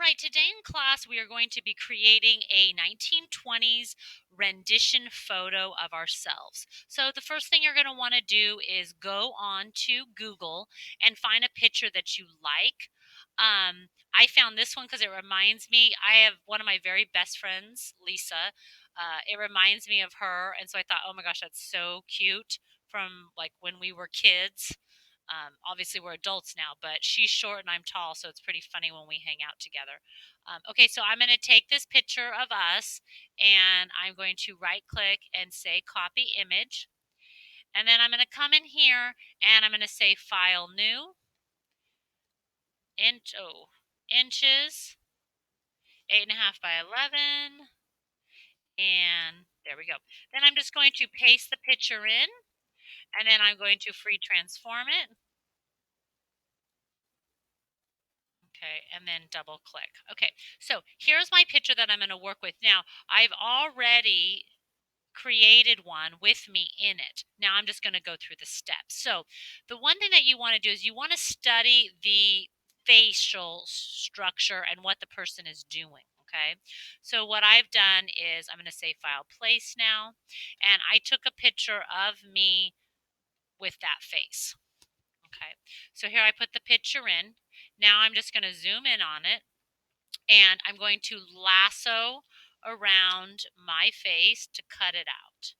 right, today in class we are going to be creating a 1920s rendition photo of ourselves. So the first thing you're going to want to do is go on to Google and find a picture that you like. I found this one because it reminds me, I have one of my very best friends, Lisa. It reminds me of her, and so I thought, oh my gosh, that's so cute from like when we were kids. Obviously, we're adults now, but she's short and I'm tall, so it's pretty funny when we hang out together. Okay, so I'm going to take this picture of us and I'm going to right click and say copy image. And then I'm going to come in here and I'm going to say file new, inches, 8.5 by 11. And there we go. Then I'm just going to paste the picture in and then I'm going to free transform it. Okay, and then double click. Okay, so here's my picture that I'm going to work with. Now, I've already created one with me in it. Now I'm just going to go through the steps. So the one thing that you want to do is you want to study the facial structure and what the person is doing. Okay, so what I've done is I'm going to say file place now, and I took a picture of me with that face. Okay, so here I put the picture in. Now I'm just going to zoom in on it and I'm going to lasso around my face to cut it out.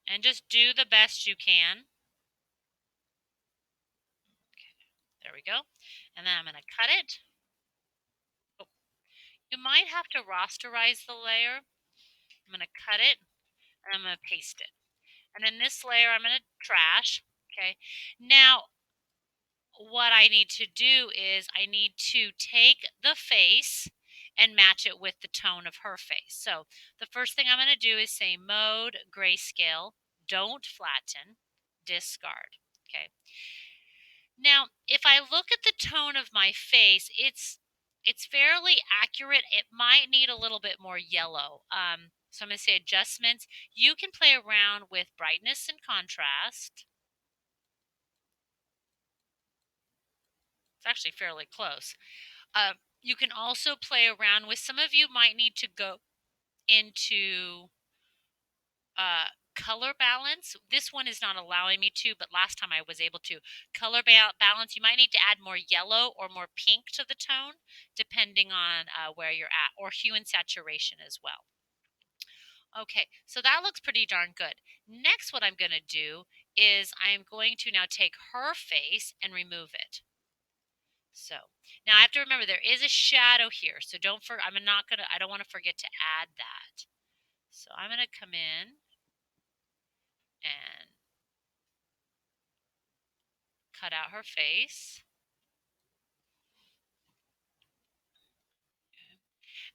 And just do the best you can. Okay, there we go. And then I'm going to cut it. Oh, you might have to rasterize the layer. I'm going to cut it and I'm going to paste it. And then this layer I'm going to trash. Okay. Now, what I need to do is I need to take the face and match it with the tone of her face. So the first thing I'm going to do is say mode, grayscale, don't flatten, discard. Okay. Now, if I look at the tone of my face, it's fairly accurate. It might need a little bit more yellow. So I'm going to say adjustments. You can play around with brightness and contrast. It's actually fairly close. You can also play around with, some of you might need to go into color balance. This one is not allowing me to, but last time I was able to. Color balance, you might need to add more yellow or more pink to the tone, depending on where you're at, or hue and saturation as well. Okay, so that looks pretty darn good. Next, what I'm going to do is I'm going to now take her face and remove it. So now I have to remember there is a shadow here, so I don't want to forget to add that. So I'm going to come in and cut out her face.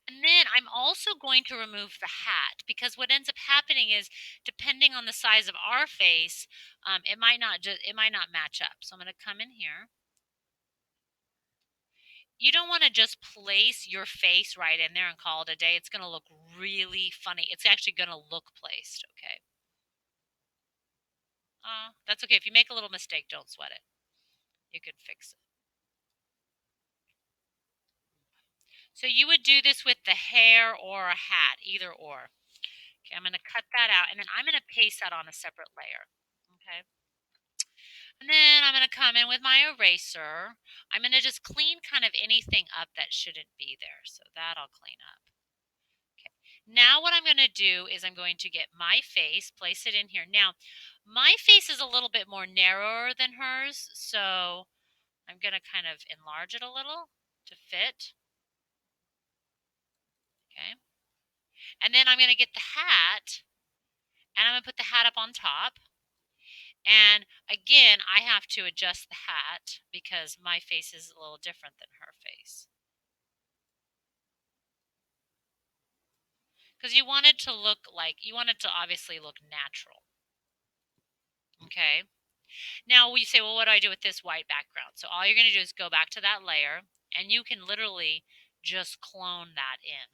And then I'm also going to remove the hat, because what ends up happening is, depending on the size of our face, it might not match up. So I'm going to come in here. You don't want to just place your face right in there and call it a day. It's going to look really funny. It's actually going to look placed, okay? That's okay. If you make a little mistake, don't sweat it. You can fix it. So you would do this with the hair or a hat, either or. Okay, I'm going to cut that out, and then I'm going to paste that on a separate layer. Okay. And then I'm going to come in with my eraser. I'm going to just clean kind of anything up that shouldn't be there. So that I'll clean up. Okay. Now what I'm going to do is I'm going to get my face, place it in here. Now, my face is a little bit more narrower than hers, so I'm going to kind of enlarge it a little to fit. Okay. And then I'm going to get the hat, and I'm going to put the hat up on top. And again, I have to adjust the hat because my face is a little different than her face. Because you want it to obviously look natural. Okay. Now you say, well, what do I do with this white background? So all you're going to do is go back to that layer, and you can literally just clone that in.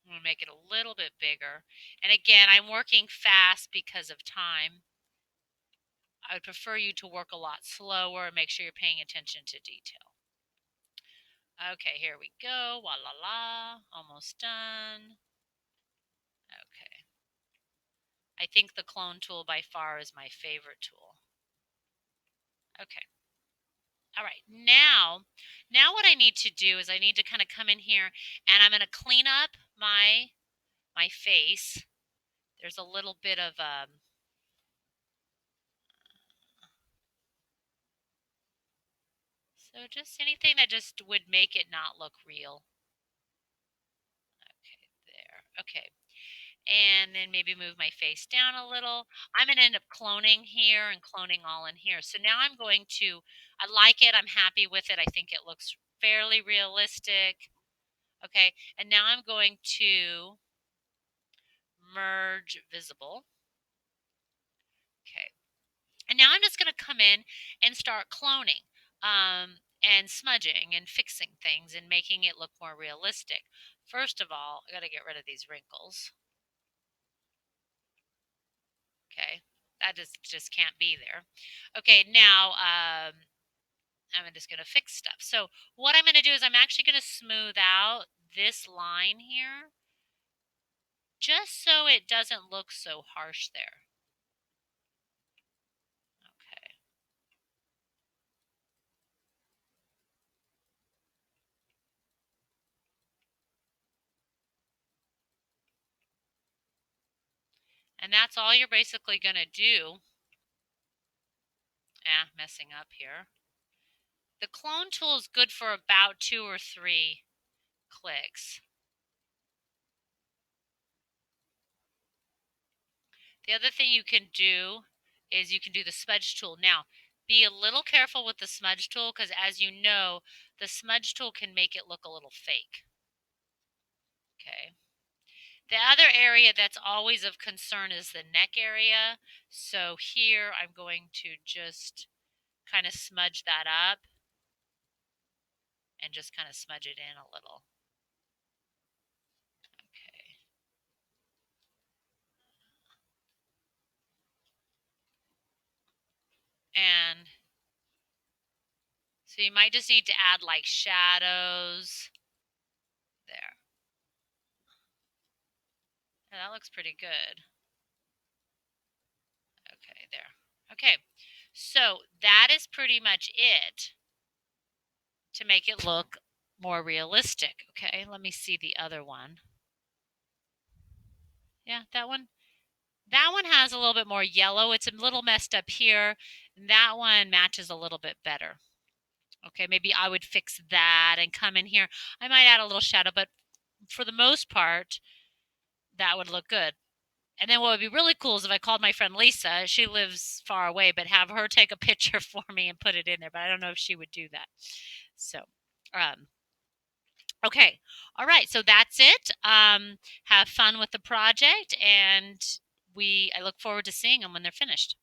I'm going to make it a little bit bigger. And again, I'm working fast because of time. I would prefer you to work a lot slower and make sure you're paying attention to detail. Okay, here we go. Wa la la. Almost done. Okay. I think the clone tool by far is my favorite tool. Okay. All right. Now what I need to do is I need to kind of come in here and I'm going to clean up my face. There's a little bit of so just anything that just would make it not look real. Okay, there. Okay. And then maybe move my face down a little. I'm going to end up cloning here and cloning all in here. So now I'm going to, I like it. I'm happy with it. I think it looks fairly realistic. Okay. And now I'm going to merge visible. Okay. And now I'm just going to come in and start cloning and smudging and fixing things and making it look more realistic. First of all, I got to get rid of these wrinkles. Okay, that just can't be there. Okay, now I'm just going to fix stuff. So what I'm going to do is I'm actually going to smooth out this line here just so it doesn't look so harsh there. Okay. And that's all you're basically going to do. Messing up here. The clone tool is good for about 2 or 3 clicks. The other thing you can do is you can do the smudge tool. Now, be a little careful with the smudge tool because as you know, the smudge tool can make it look a little fake. Okay. The other area that's always of concern is the neck area. So here I'm going to just kind of smudge that up and just kind of smudge it in a little. Okay. And so you might just need to add like shadows there. Yeah, that looks pretty good. Okay, there. Okay, so that is pretty much it to make it look more realistic. Okay, let me see the other one. Yeah, that one. That one has a little bit more yellow. It's a little messed up here. That one matches a little bit better. Okay, maybe I would fix that and come in here. I might add a little shadow, but for the most part, that would look good. And then what would be really cool is if I called my friend Lisa. She lives far away, but have her take a picture for me and put it in there. But I don't know if she would do that. So, um, okay. All right. So that's it. Have fun with the project, and I look forward to seeing them when they're finished.